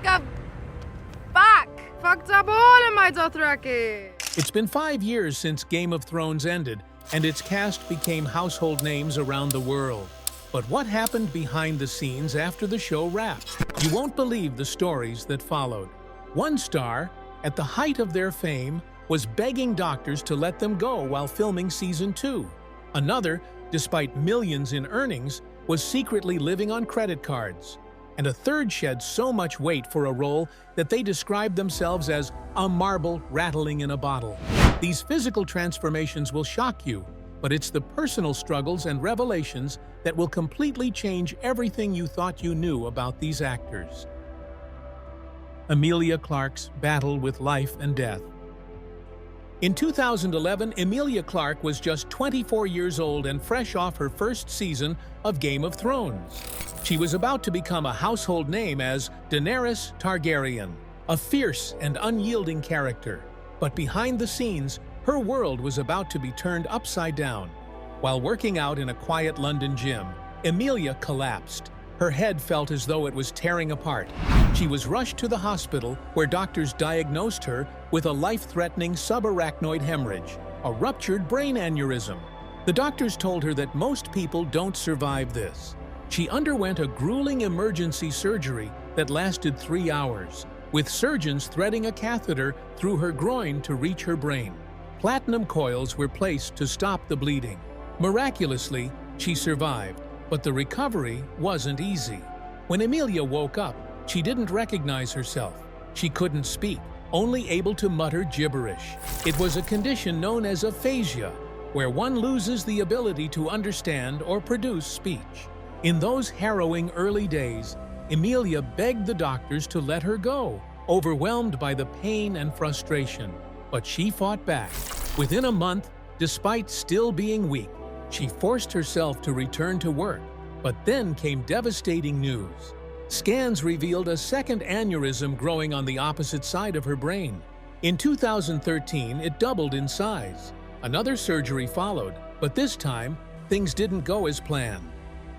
like a fucked up all in MyThory. It's been 5 years since Game of Thrones ended, and its cast became household names around the world. But what happened behind the scenes after the show wrapped? You won't believe the stories that followed. One star, at the height of their fame, was begging doctors to let them go while filming Season 2. Another, despite millions in earnings, was secretly living on credit cards. And a third shed so much weight for a role that they described themselves as a marble rattling in a bottle. These physical transformations will shock you, but it's the personal struggles and revelations that will completely change everything you thought you knew about these actors. Emilia Clarke's battle with life and death. In 2011, Emilia Clarke was just 24 years old and fresh off her first season of Game of Thrones. She was about to become a household name as Daenerys Targaryen, a fierce and unyielding character. But behind the scenes, her world was about to be turned upside down. While working out in a quiet London gym, Emilia collapsed. Her head felt as though it was tearing apart. She was rushed to the hospital where doctors diagnosed her with a life-threatening subarachnoid hemorrhage, a ruptured brain aneurysm. The doctors told her that most people don't survive this. She underwent a grueling emergency surgery that lasted 3 hours, with surgeons threading a catheter through her groin to reach her brain. Platinum coils were placed to stop the bleeding. Miraculously, she survived, but the recovery wasn't easy. When Emilia woke up, she didn't recognize herself. She couldn't speak, only able to mutter gibberish. It was a condition known as aphasia, where one loses the ability to understand or produce speech. In those harrowing early days, Emilia begged the doctors to let her go, overwhelmed by the pain and frustration. But she fought back. Within a month, despite still being weak, she forced herself to return to work. But then came devastating news. Scans revealed a second aneurysm growing on the opposite side of her brain. In 2013, it doubled in size. Another surgery followed, but this time, things didn't go as planned.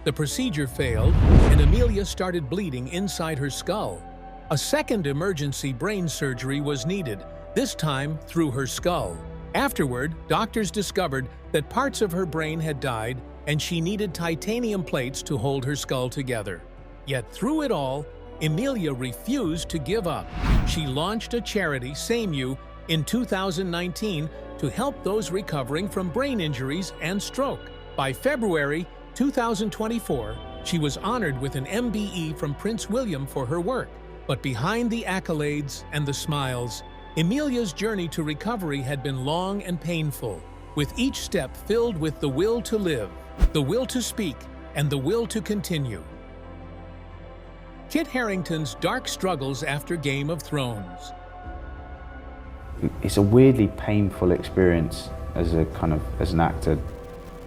The procedure failed, and Emilia started bleeding inside her skull. A second emergency brain surgery was needed, this time through her skull. Afterward, doctors discovered that parts of her brain had died and she needed titanium plates to hold her skull together. Yet through it all, Emilia refused to give up. She launched a charity, SameYou, in 2019 to help those recovering from brain injuries and stroke. By February 2024, she was honored with an MBE from Prince William for her work. But behind the accolades and the smiles, Emilia's journey to recovery had been long and painful, with each step filled with the will to live, the will to speak, and the will to continue. Kit Harington's dark struggles after Game of Thrones. It's a weirdly painful experience as an actor.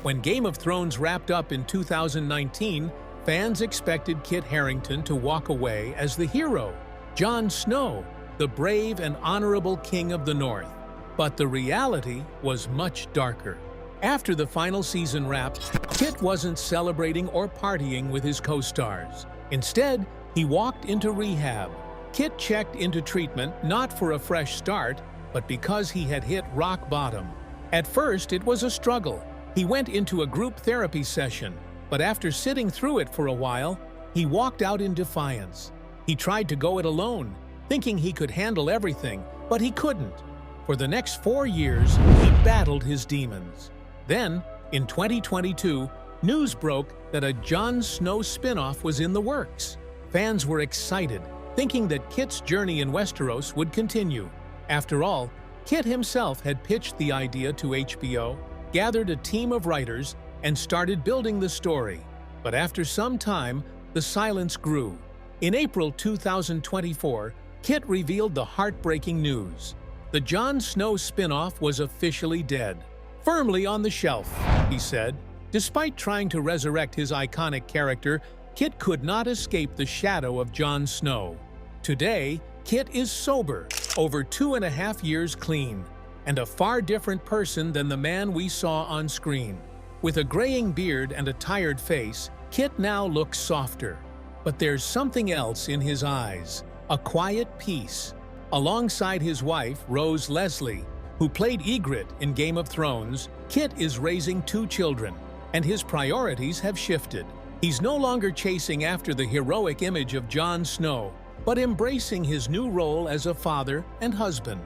When Game of Thrones wrapped up in 2019, fans expected Kit Harington to walk away as the hero, Jon Snow, the brave and honorable king of the North. But the reality was much darker. After the final season wrapped, Kit wasn't celebrating or partying with his co-stars. Instead, he walked into rehab. Kit checked into treatment not for a fresh start, but because he had hit rock bottom. At first, it was a struggle. He went into a group therapy session, but after sitting through it for a while, he walked out in defiance. He tried to go it alone, thinking he could handle everything, but he couldn't. For the next 4 years, he battled his demons. Then, in 2022, news broke that a Jon Snow spin-off was in the works. Fans were excited, thinking that Kit's journey in Westeros would continue. After all, Kit himself had pitched the idea to HBO, gathered a team of writers, and started building the story. But after some time, the silence grew. In April 2024, Kit revealed the heartbreaking news. The Jon Snow spin-off was officially dead. Firmly on the shelf, he said. Despite trying to resurrect his iconic character, Kit could not escape the shadow of Jon Snow. Today, Kit is sober, over 2.5 years clean, and a far different person than the man we saw on screen. With a graying beard and a tired face, Kit now looks softer. But there's something else in his eyes. A Quiet Peace. Alongside his wife, Rose Leslie, who played Ygritte in Game of Thrones, Kit is raising 2 children, and his priorities have shifted. He's no longer chasing after the heroic image of Jon Snow, but embracing his new role as a father and husband.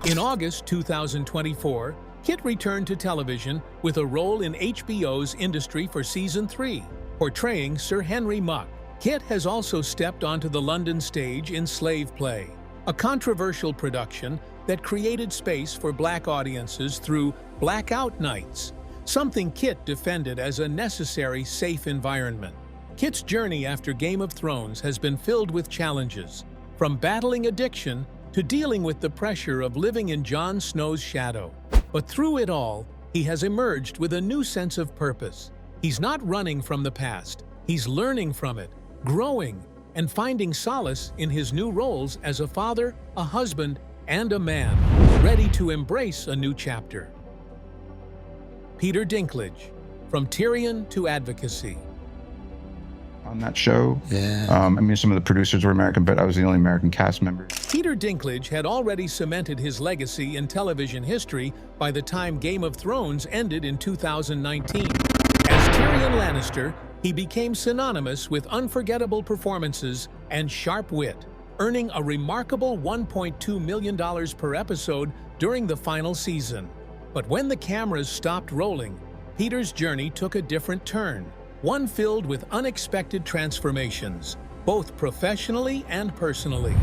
In August 2024, Kit returned to television with a role in HBO's Industry for Season 3, portraying Sir Henry Muck. Kit has also stepped onto the London stage in Slave Play, a controversial production that created space for Black audiences through blackout nights, something Kit defended as a necessary, safe environment. Kit's journey after Game of Thrones has been filled with challenges, from battling addiction to dealing with the pressure of living in Jon Snow's shadow. But through it all, he has emerged with a new sense of purpose. He's not running from the past, he's learning from it, growing, and finding solace in his new roles as a father, a husband, and a man, ready to embrace a new chapter. Peter Dinklage, From Tyrion to Advocacy. On that show. Yeah. Some of the producers were American, but I was the only American cast member. Peter Dinklage had already cemented his legacy in television history by the time Game of Thrones ended in 2019. As Tyrion Lannister, he became synonymous with unforgettable performances and sharp wit, earning a remarkable $1.2 million per episode during the final season. But when the cameras stopped rolling, Peter's journey took a different turn, one filled with unexpected transformations, both professionally and personally.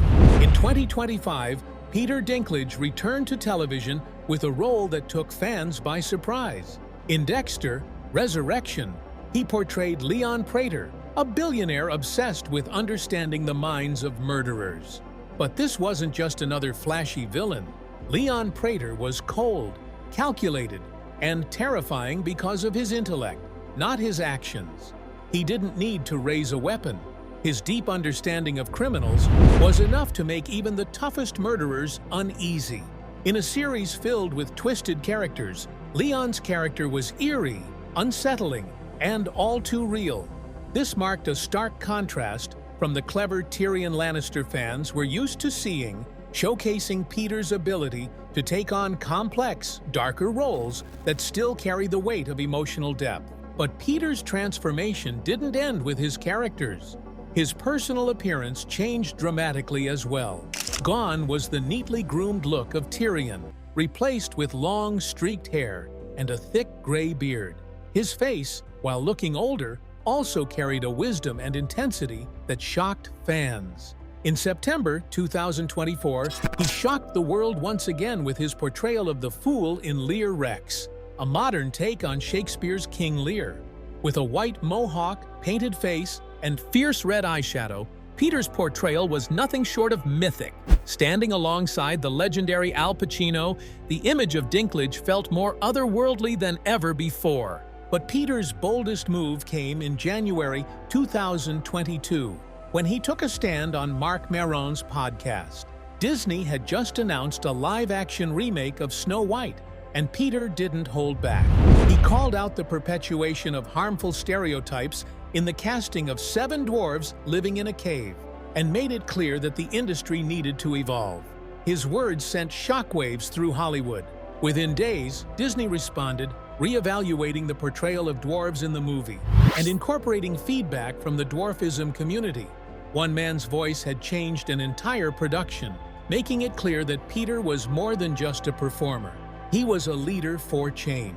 In 2025, Peter Dinklage returned to television with a role that took fans by surprise. In Dexter: Resurrection, he portrayed Leon Prater, a billionaire obsessed with understanding the minds of murderers. But this wasn't just another flashy villain. Leon Prater was cold, calculated, and terrifying because of his intellect, not his actions. He didn't need to raise a weapon. His deep understanding of criminals was enough to make even the toughest murderers uneasy. In a series filled with twisted characters, Leon's character was eerie, unsettling, and all too real. This marked a stark contrast from the clever Tyrion Lannister fans were used to seeing, showcasing Peter's ability to take on complex, darker roles that still carry the weight of emotional depth. But Peter's transformation didn't end with his characters. His personal appearance changed dramatically as well. Gone was the neatly groomed look of Tyrion, replaced with long, streaked hair and a thick gray beard. His face, while looking older, also carried a wisdom and intensity that shocked fans. In September 2024, he shocked the world once again with his portrayal of the Fool in Lear Rex, a modern take on Shakespeare's King Lear. With a white mohawk, painted face, and fierce red eyeshadow, Peter's portrayal was nothing short of mythic. Standing alongside the legendary Al Pacino, the image of Dinklage felt more otherworldly than ever before. But Peter's boldest move came in January 2022, when he took a stand on Marc Maron's podcast. Disney had just announced a live-action remake of Snow White, and Peter didn't hold back. He called out the perpetuation of harmful stereotypes in the casting of 7 dwarves living in a cave, and made it clear that the industry needed to evolve. His words sent shockwaves through Hollywood. Within days, Disney responded, re-evaluating the portrayal of dwarves in the movie and incorporating feedback from the dwarfism community. One man's voice had changed an entire production, making it clear that Peter was more than just a performer. He was a leader for change.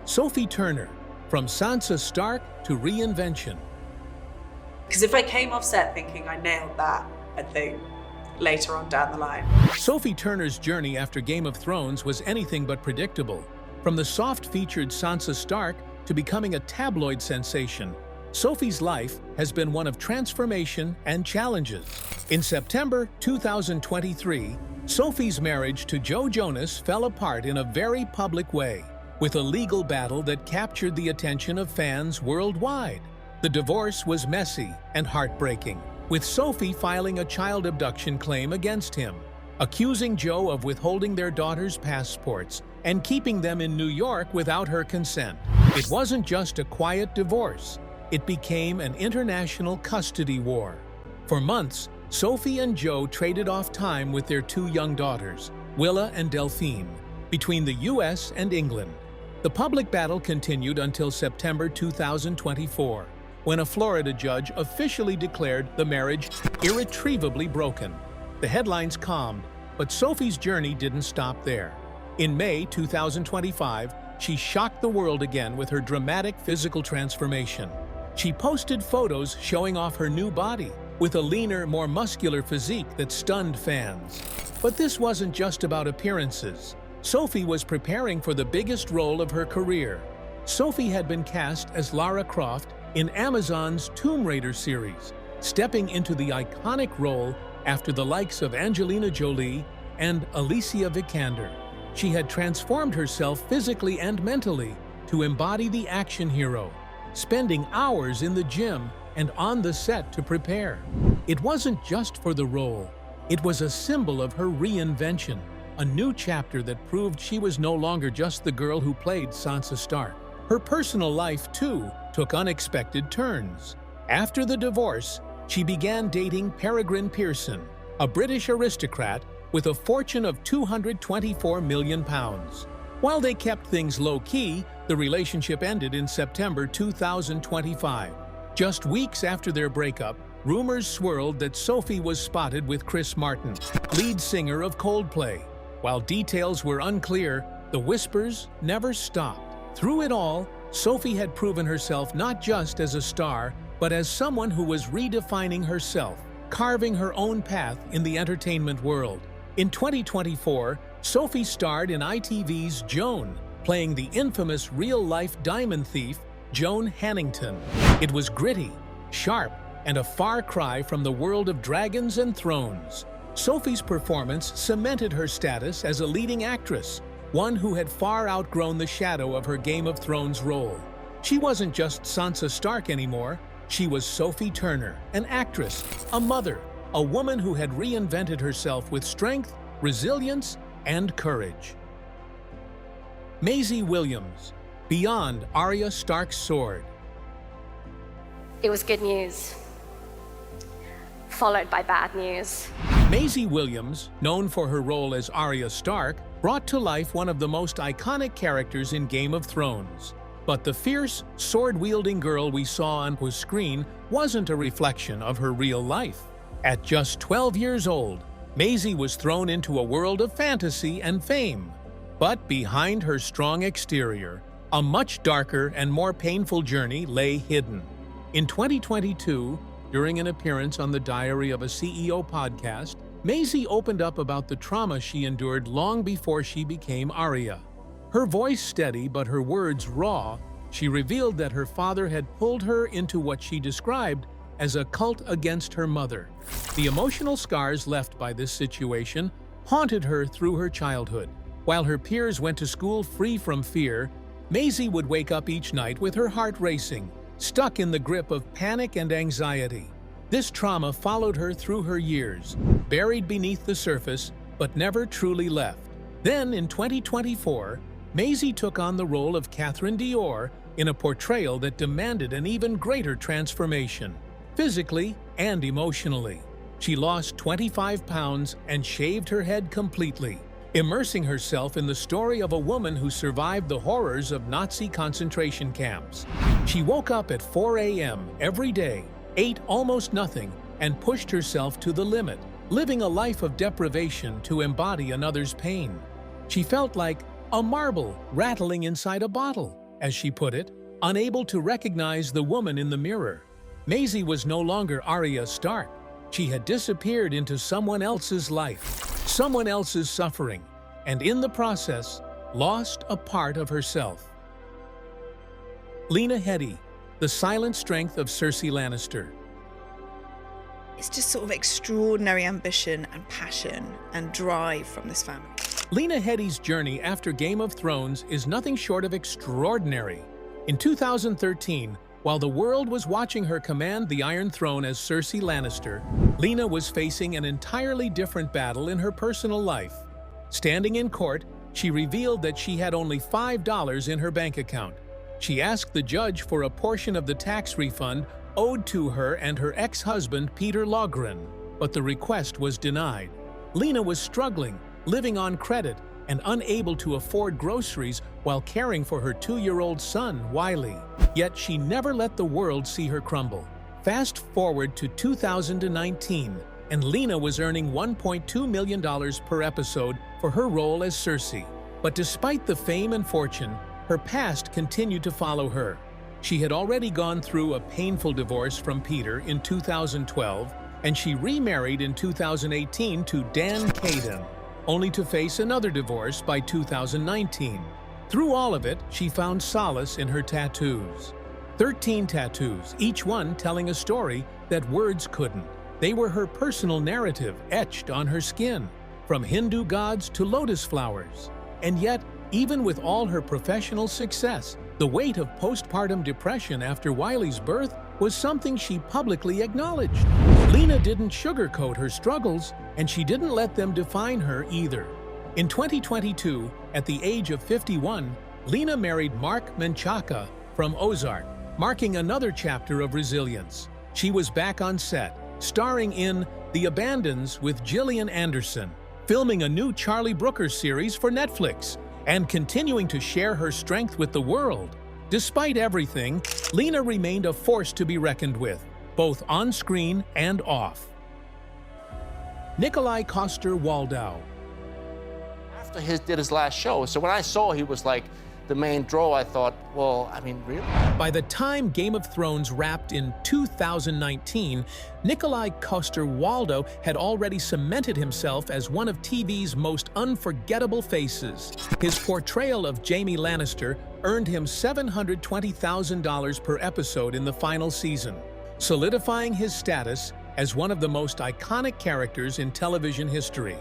Sophie Turner, From Sansa Stark to Reinvention. Because if I came off set thinking I nailed that, I think later on down the line. Sophie Turner's journey after Game of Thrones was anything but predictable. From the soft-featured Sansa Stark to becoming a tabloid sensation, Sophie's life has been one of transformation and challenges. In September 2023, Sophie's marriage to Joe Jonas fell apart in a very public way, with a legal battle that captured the attention of fans worldwide. The divorce was messy and heartbreaking, with Sophie filing a child abduction claim against him, accusing Joe of withholding their daughter's passports and keeping them in New York without her consent. It wasn't just a quiet divorce. It became an international custody war. For months, Sophie and Joe traded off time with their two young daughters, Willa and Delphine, between the US and England. The public battle continued until September 2024, when a Florida judge officially declared the marriage irretrievably broken. The headlines calmed, but Sophie's journey didn't stop there. In May 2025, she shocked the world again with her dramatic physical transformation. She posted photos showing off her new body, with a leaner, more muscular physique that stunned fans. But this wasn't just about appearances. Sophie was preparing for the biggest role of her career. Sophie had been cast as Lara Croft in Amazon's Tomb Raider series, stepping into the iconic role after the likes of Angelina Jolie and Alicia Vikander. She had transformed herself physically and mentally to embody the action hero, spending hours in the gym and on the set to prepare. It wasn't just for the role. It was a symbol of her reinvention, a new chapter that proved she was no longer just the girl who played Sansa Stark. Her personal life, too, took unexpected turns. After the divorce, she began dating Peregrine Pearson, a British aristocrat with a fortune of £224 million. While they kept things low-key, the relationship ended in September 2025. Just weeks after their breakup, rumors swirled that Sophie was spotted with Chris Martin, lead singer of Coldplay. While details were unclear, the whispers never stopped. Through it all, Sophie had proven herself not just as a star, but as someone who was redefining herself, carving her own path in the entertainment world. In 2024, Sophie starred in ITV's Joan, playing the infamous real-life diamond thief, Joan Hannington. It was gritty, sharp, and a far cry from the world of dragons and thrones. Sophie's performance cemented her status as a leading actress, one who had far outgrown the shadow of her Game of Thrones role. She wasn't just Sansa Stark anymore. She was Sophie Turner, an actress, a mother, a woman who had reinvented herself with strength, resilience, and courage. Maisie Williams, Beyond Arya Stark's Sword. It was good news, followed by bad news. Maisie Williams, known for her role as Arya Stark, brought to life one of the most iconic characters in Game of Thrones. But the fierce, sword-wielding girl we saw on the screen wasn't a reflection of her real life. At just 12 years old, Maisie was thrown into a world of fantasy and fame. But behind her strong exterior, a much darker and more painful journey lay hidden. In 2022, during an appearance on the Diary of a CEO podcast, Maisie opened up about the trauma she endured long before she became Arya. Her voice steady but her words raw, she revealed that her father had pulled her into what she described as a cult against her mother. The emotional scars left by this situation haunted her through her childhood. While her peers went to school free from fear, Maisie would wake up each night with her heart racing, stuck in the grip of panic and anxiety. This trauma followed her through her years, buried beneath the surface, but never truly left. Then, in 2024, Maisie took on the role of Catherine Dior in a portrayal that demanded an even greater transformation, physically and emotionally. She lost 25 pounds and shaved her head completely, immersing herself in the story of a woman who survived the horrors of Nazi concentration camps. She woke up at 4 a.m. every day, ate almost nothing, and pushed herself to the limit, living a life of deprivation to embody another's pain. She felt like a marble rattling inside a bottle, as she put it, unable to recognize the woman in the mirror. Maisie was no longer Arya Stark. She had disappeared into someone else's life, someone else's suffering, and in the process, lost a part of herself. Lena Headey, The Silent Strength of Cersei Lannister. It's just sort of extraordinary ambition and passion and drive from this family. Lena Headey's journey after Game of Thrones is nothing short of extraordinary. In 2013, while the world was watching her command the Iron Throne as Cersei Lannister, Lena was facing an entirely different battle in her personal life. Standing in court, she revealed that she had only $5 in her bank account. She asked the judge for a portion of the tax refund ode to her and her ex-husband Peter Logren, but the request was denied. Lena was struggling, living on credit, and unable to afford groceries while caring for her 2-year-old son, Wiley. Yet she never let the world see her crumble. Fast forward to 2019, and Lena was earning $1.2 million per episode for her role as Cersei. But despite the fame and fortune, her past continued to follow her. She had already gone through a painful divorce from Peter in 2012, and she remarried in 2018 to Dan Caden, only to face another divorce by 2019. Through all of it, she found solace in her tattoos. 13 tattoos, each one telling a story that words couldn't. They were her personal narrative etched on her skin, from Hindu gods to lotus flowers. And yet, even with all her professional success, the weight of postpartum depression after Wiley's birth was something she publicly acknowledged. Lena didn't sugarcoat her struggles, and she didn't let them define her either. In 2022, at the age of 51, Lena married Mark Menchaca from Ozark, marking another chapter of resilience. She was back on set, starring in The Abandons with Gillian Anderson, filming a new Charlie Brooker series for Netflix, and continuing to share her strength with the world. Despite everything, Lena remained a force to be reckoned with, both on screen and off. Nikolai Coster-Waldau. After he did his last show, so when I saw he was like the main draw, I thought, well, I mean, really? By the time Game of Thrones wrapped in 2019, Nikolai Coster-Waldau had already cemented himself as one of TV's most unforgettable faces. His portrayal of Jaime Lannister earned him $720,000 per episode in the final season, solidifying his status as one of the most iconic characters in television history.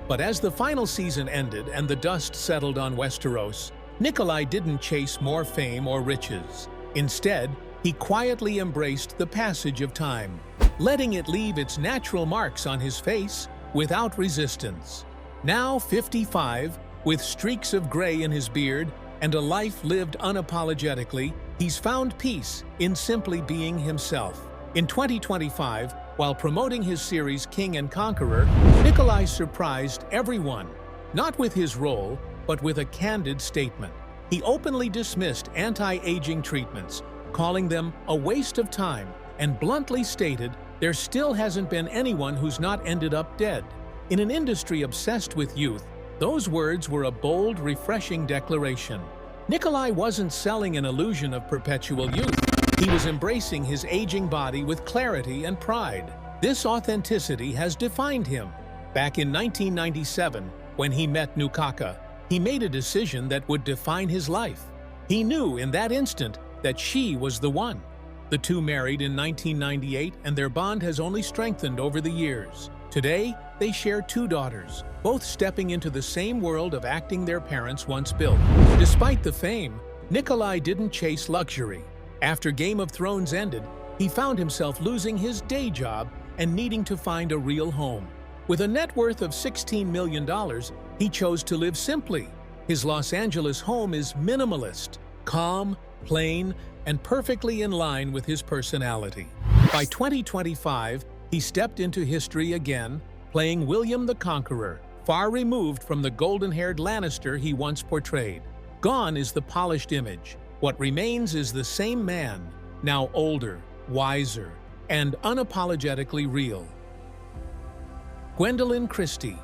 But as the final season ended and the dust settled on Westeros, Nikolai didn't chase more fame or riches. Instead, he quietly embraced the passage of time, letting it leave its natural marks on his face without resistance. Now 55, with streaks of gray in his beard and a life lived unapologetically, he's found peace in simply being himself. In 2025, while promoting his series King and Conqueror, Nikolai surprised everyone, not with his role, but with a candid statement. He openly dismissed anti-aging treatments, calling them a waste of time, and bluntly stated there still hasn't been anyone who's not ended up dead. In an industry obsessed with youth, those words were a bold, refreshing declaration. Nikolai wasn't selling an illusion of perpetual youth. He was embracing his aging body with clarity and pride. This authenticity has defined him. Back in 1997, when he met Nukaka, he made a decision that would define his life. He knew in that instant that she was the one. The two married in 1998, and their bond has only strengthened over the years. Today, they share 2 daughters, both stepping into the same world of acting their parents once built. Despite the fame, Nikolai didn't chase luxury. After Game of Thrones ended, he found himself losing his day job and needing to find a real home. With a net worth of $16 million, he chose to live simply. His Los Angeles home is minimalist, calm, plain, and perfectly in line with his personality. By 2025, he stepped into history again, playing William the Conqueror, far removed from the golden-haired Lannister he once portrayed. Gone is the polished image. What remains is the same man, now older, wiser, and unapologetically real. Gwendolyn Christie.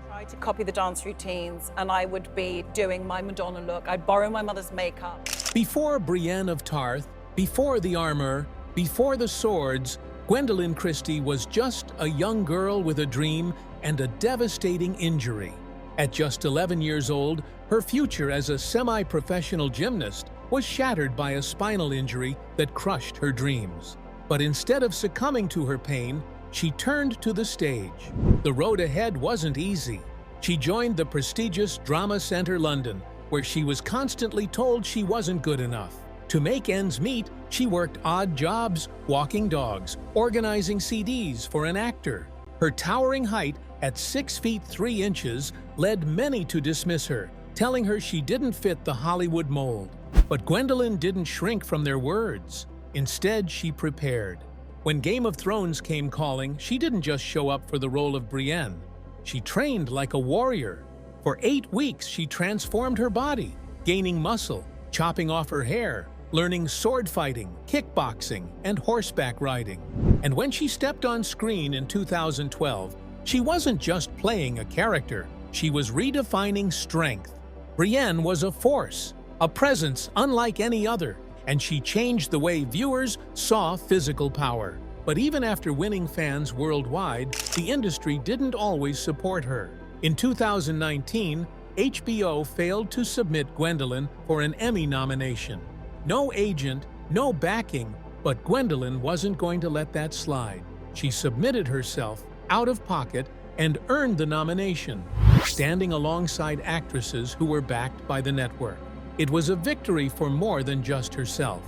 I tried to copy the dance routines, and I would be doing my Madonna look. I'd borrow my mother's makeup. Before Brienne of Tarth, before the armor, before the swords, Gwendolyn Christie was just a young girl with a dream and a devastating injury. At just 11 years old, her future as a semi-professional gymnast was shattered by a spinal injury that crushed her dreams. But instead of succumbing to her pain, she turned to the stage. The road ahead wasn't easy. She joined the prestigious Drama Centre London, where she was constantly told she wasn't good enough. To make ends meet, she worked odd jobs, walking dogs, organizing CDs for an actor. Her towering height at 6 feet 3 inches led many to dismiss her, telling her she didn't fit the Hollywood mold. But Gwendolyn didn't shrink from their words. Instead, she prepared. When Game of Thrones came calling, she didn't just show up for the role of Brienne. She trained like a warrior. For 8 weeks, she transformed her body, gaining muscle, chopping off her hair, learning sword fighting, kickboxing, and horseback riding. And when she stepped on screen in 2012, she wasn't just playing a character, she was redefining strength. Brienne was a force, a presence unlike any other, and she changed the way viewers saw physical power. But even after winning fans worldwide, the industry didn't always support her. In 2019, HBO failed to submit Gwendolyn for an Emmy nomination. No agent, no backing, but Gwendolyn wasn't going to let that slide. She submitted herself out of pocket and earned the nomination, standing alongside actresses who were backed by the network. It was a victory for more than just herself.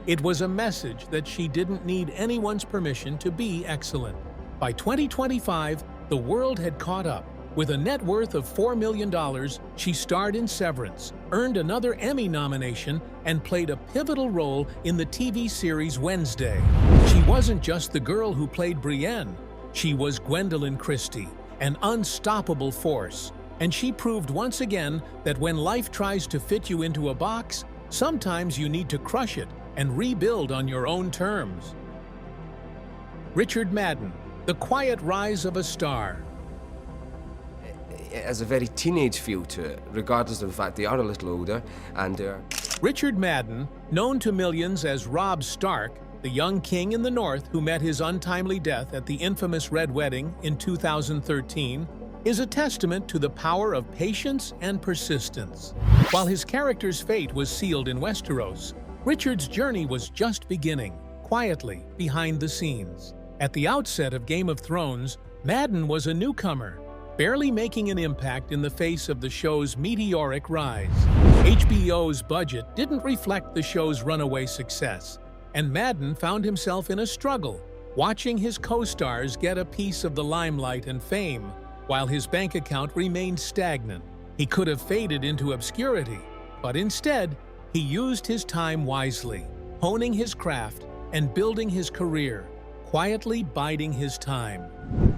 It was a message that she didn't need anyone's permission to be excellent. By 2025, the world had caught up. With a net worth of $4 million, she starred in Severance, earned another Emmy nomination, and played a pivotal role in the TV series Wednesday. She wasn't just the girl who played Brienne. She was Gwendolyn Christie, an unstoppable force. And she proved once again that when life tries to fit you into a box, sometimes you need to crush it and rebuild on your own terms. Richard Madden, The Quiet Rise of a Star. As a very teenage feel to it, regardless of the fact they are a little older and Richard Madden, known to millions as Robb Stark, the young king in the North who met his untimely death at the infamous Red Wedding in 2013, is a testament to the power of patience and persistence. While his character's fate was sealed in Westeros, Richard's journey was just beginning, quietly, behind the scenes. At the outset of Game of Thrones, Madden was a newcomer, barely making an impact in the face of the show's meteoric rise. HBO's budget didn't reflect the show's runaway success, and Madden found himself in a struggle, watching his co-stars get a piece of the limelight and fame, while his bank account remained stagnant. He could have faded into obscurity, but instead, he used his time wisely, honing his craft and building his career, quietly biding his time.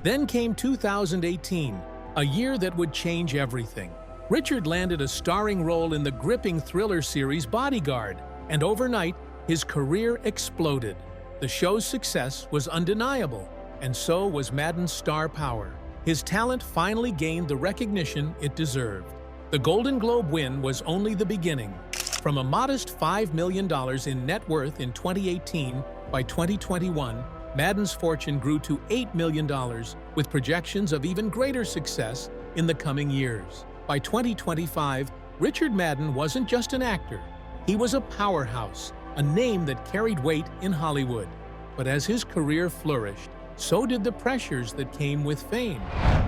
Then came 2018, a year that would change everything. Richard landed a starring role in the gripping thriller series Bodyguard, and overnight, his career exploded. The show's success was undeniable, and so was Madden's star power. His talent finally gained the recognition it deserved. The Golden Globe win was only the beginning. From a modest $5 million in net worth in 2018, by 2021, Madden's fortune grew to $8 million, with projections of even greater success in the coming years. By 2025, Richard Madden wasn't just an actor. He was a powerhouse, a name that carried weight in Hollywood. But as his career flourished, so did the pressures that came with fame.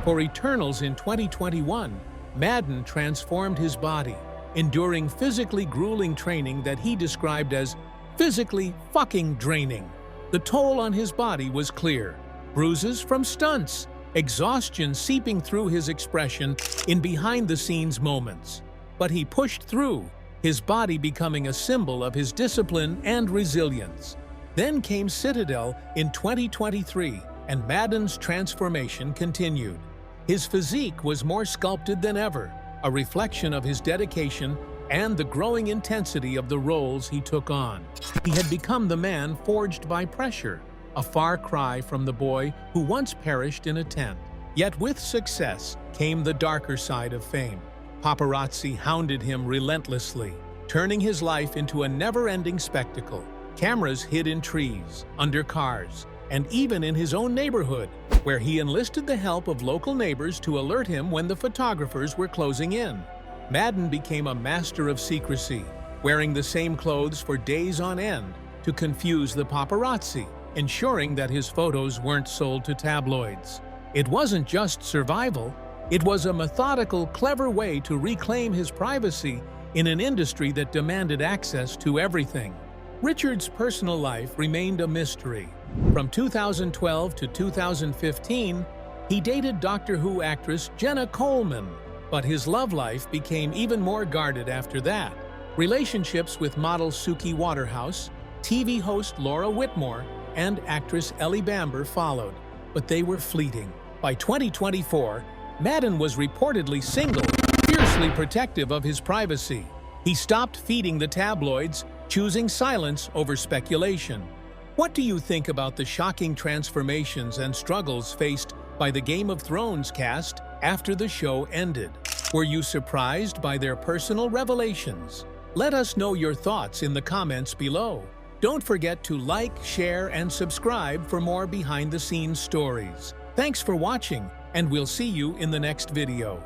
For Eternals in 2021, Madden transformed his body, enduring physically grueling training that he described as physically fucking draining. The toll on his body was clear. Bruises from stunts, exhaustion seeping through his expression in behind-the-scenes moments. But he pushed through, his body becoming a symbol of his discipline and resilience. Then came Citadel in 2023, and Madden's transformation continued. His physique was more sculpted than ever, a reflection of his dedication and the growing intensity of the roles he took on. He had become the man forged by pressure, a far cry from the boy who once perished in a tent. Yet with success came the darker side of fame. Paparazzi hounded him relentlessly, turning his life into a never-ending spectacle. Cameras hid in trees, under cars, and even in his own neighborhood, where he enlisted the help of local neighbors to alert him when the photographers were closing in. Madden became a master of secrecy, wearing the same clothes for days on end to confuse the paparazzi, ensuring that his photos weren't sold to tabloids. It wasn't just survival, it was a methodical, clever way to reclaim his privacy in an industry that demanded access to everything. Richard's personal life remained a mystery. From 2012 to 2015, he dated Doctor Who actress Jenna Coleman, but his love life became even more guarded after that. Relationships with model Suki Waterhouse, TV host Laura Whitmore and actress Ellie Bamber followed, but they were fleeting. By 2024, Madden was reportedly single, fiercely protective of his privacy. He stopped feeding the tabloids, choosing silence over speculation. What do you think about the shocking transformations and struggles faced by the Game of Thrones cast after the show ended? Were you surprised by their personal revelations? Let us know your thoughts in the comments below. Don't forget to like, share, and subscribe for more behind-the-scenes stories. Thanks for watching, and we'll see you in the next video.